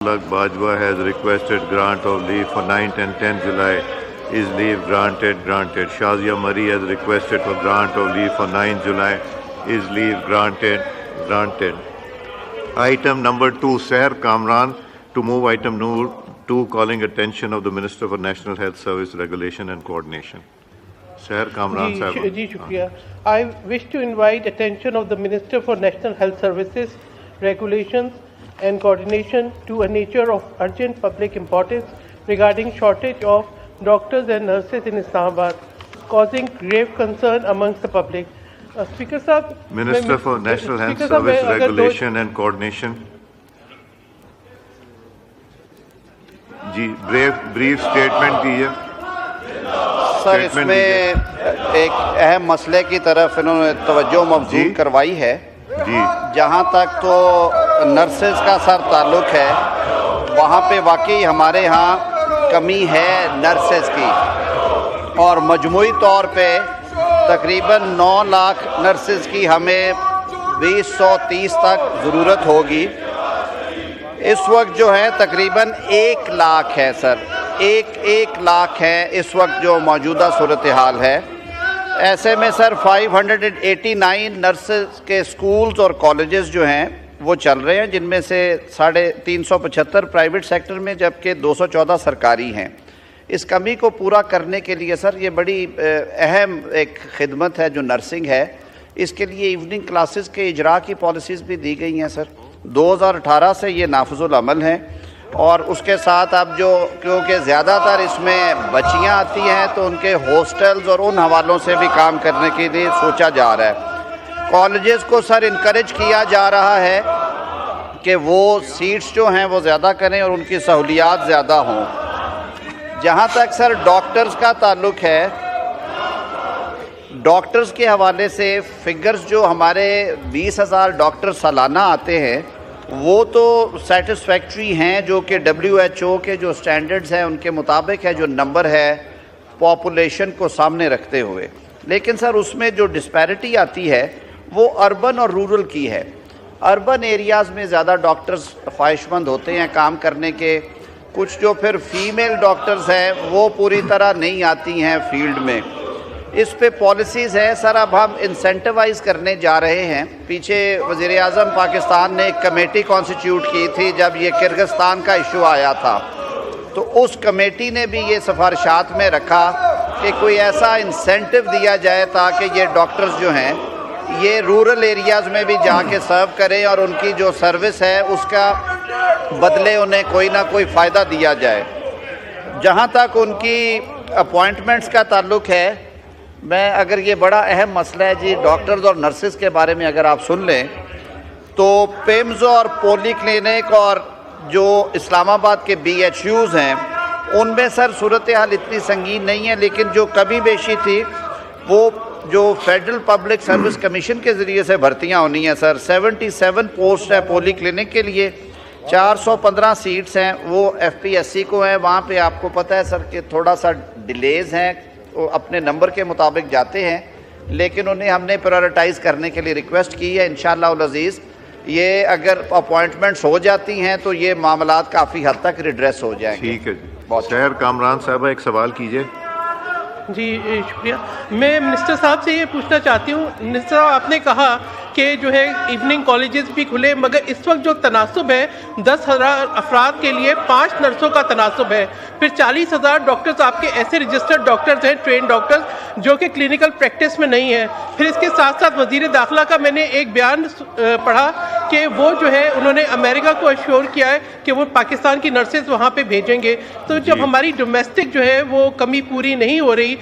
Bajwa has requested grant of leave for 9th and 10th July. Is leave granted? Granted. Shazia Mari has requested for grant of leave for 9th July. Is leave granted? Granted. Item number 2, Seher Kamran to move item number 2, calling attention of the Minister for National Health Service Regulation and Coordination. Seher Kamran Sahib. जी शुक्रिया. I wish to invite attention of the Minister for National Health Services, Regulations and Coordination to a nature of urgent public importance regarding shortage of doctors and nurses in Islamabad, causing grave concern amongst the public. Speaker Sahab, Minister for National Health Service Regulation and Coordination. जी brief statement दीजिए. Sir, इसमें एक अहम मसले की तरफ इन्होंने तवज्जो मबज़ूल करवाई है जी. जहाँ तक तो नर्सेज का सर ताल्लुक़ है, वहाँ पे वाकई हमारे यहाँ कमी है नर्सेज की, और मजमूई तौर पे तकरीबन 9 लाख नर्सेज की हमें 2030 तक ज़रूरत होगी. इस वक्त जो है तकरीबन 1 लाख है सर, एक लाख है इस वक्त जो मौजूदा सूरत हाल है. ऐसे में सर 589 नर्सेज के स्कूल्स और कॉलेजेस जो हैं वो चल रहे हैं, जिनमें से 375 प्राइवेट सेक्टर में जबकि 214 सरकारी हैं. इस कमी को पूरा करने के लिए सर ये बड़ी अहम एक खिदमत है जो नर्सिंग है. इसके लिए इवनिंग क्लासेस के इजरा की पॉलिसीज़ भी दी गई हैं सर. 2018 से ये नाफिजुल अमल हैं, और उसके साथ अब जो क्योंकि ज़्यादातर इसमें बच्चियां आती हैं तो उनके हॉस्टल्स और उन हवालों से भी काम करने के लिए सोचा जा रहा है. कॉलेजेस को सर इनकरेज किया जा रहा है कि वो सीट्स जो हैं वो ज़्यादा करें और उनकी सहूलियात ज़्यादा हों. जहाँ तक सर डॉक्टर्स का ताल्लुक़ है, डॉक्टर्स के हवाले से फिगर्स जो हमारे 20,000 डॉक्टर सालाना आते हैं वो तो सेटिस्फैक्ट्री हैं, जो कि WHO के जो स्टैंडर्ड्स हैं उनके मुताबिक है, जो नंबर है पॉपुलेशन को सामने रखते हुए. लेकिन सर उसमें जो डिस्पैरिटी आती है वो अर्बन और रूरल की है. अर्बन एरियाज़ में ज़्यादा डॉक्टर्स ख्वाहिशमंद होते हैं काम करने के. कुछ जो फिर फीमेल डॉक्टर्स हैं वो पूरी तरह नहीं आती हैं फील्ड में. इस पे पॉलिसीज़ हैं सर. अब हम इंसेंटिवाइज़ करने जा रहे हैं. पीछे वज़ीर आज़म पाकिस्तान ने एक कमेटी कॉन्स्टिट्यूट की थी जब ये किर्गिस्तान का इशू आया था, तो उस कमेटी ने भी ये सिफारिशात में रखा कि कोई ऐसा इंसेंटिव दिया जाए ताकि ये डॉक्टर्स जो हैं ये रूरल एरियाज़ में भी जाके सर्व करें और उनकी जो सर्विस है उसका बदले उन्हें कोई ना कोई फ़ायदा दिया जाए. जहाँ तक उनकी अपॉइंटमेंट्स का ताल्लुक़ है, मैं अगर ये बड़ा अहम मसला है जी डॉक्टर्स और नर्सेज के बारे में अगर आप सुन लें तो पिम्स और पोली क्लिनिक और जो इस्लामाबाद के BHUs हैं उनमें सर सूरत हाल इतनी संगीन नहीं है, लेकिन जो कमी बेशी थी वो जो फेडरल पब्लिक सर्विस कमीशन के ज़रिए से भर्तियां होनी हैं सर. 77 पोस्ट है पोली क्लिनिक के लिए, 415 सीट्स हैं वो FPSC को हैं. वहाँ पे आपको पता है सर कि थोड़ा सा डिलेज़ हैं, वो अपने नंबर के मुताबिक जाते हैं, लेकिन उन्हें हमने प्रायोरिटाइज़ करने के लिए रिक्वेस्ट की है. इंशाअल्लाह उल अज़ीज़ ये अगर अपॉइंटमेंट्स हो जाती हैं तो ये मामलात काफ़ी हद तक रिड्रेस हो जाएंगे. ठीक है जी. सेहर कामरान साहब एक सवाल कीजिए. जी शुक्रिया. मैं मिनिस्टर साहब से ये पूछना चाहती हूँ. मिनिस्टर साहब, आपने कहा कि जो है इवनिंग कॉलेजेस भी खुले, मगर इस वक्त जो तनासब है 10,000 अफराद के लिए 5 नर्सों का तनासब है. फिर 40,000 डॉक्टर्स आपके ऐसे रजिस्टर्ड डॉक्टर्स हैं, ट्रेन डॉक्टर्स, जो कि क्लिनिकल प्रैक्टिस में नहीं है. फिर इसके साथ साथ वज़ीर दाखिला का मैंने एक बयान पढ़ा कि वो जो है उन्होंने अमेरिका को अश्योर किया है कि वो पाकिस्तान की नर्सेज वहाँ पे भेजेंगे. तो जब हमारी डोमेस्टिक जो है वो कमी पूरी नहीं हो रही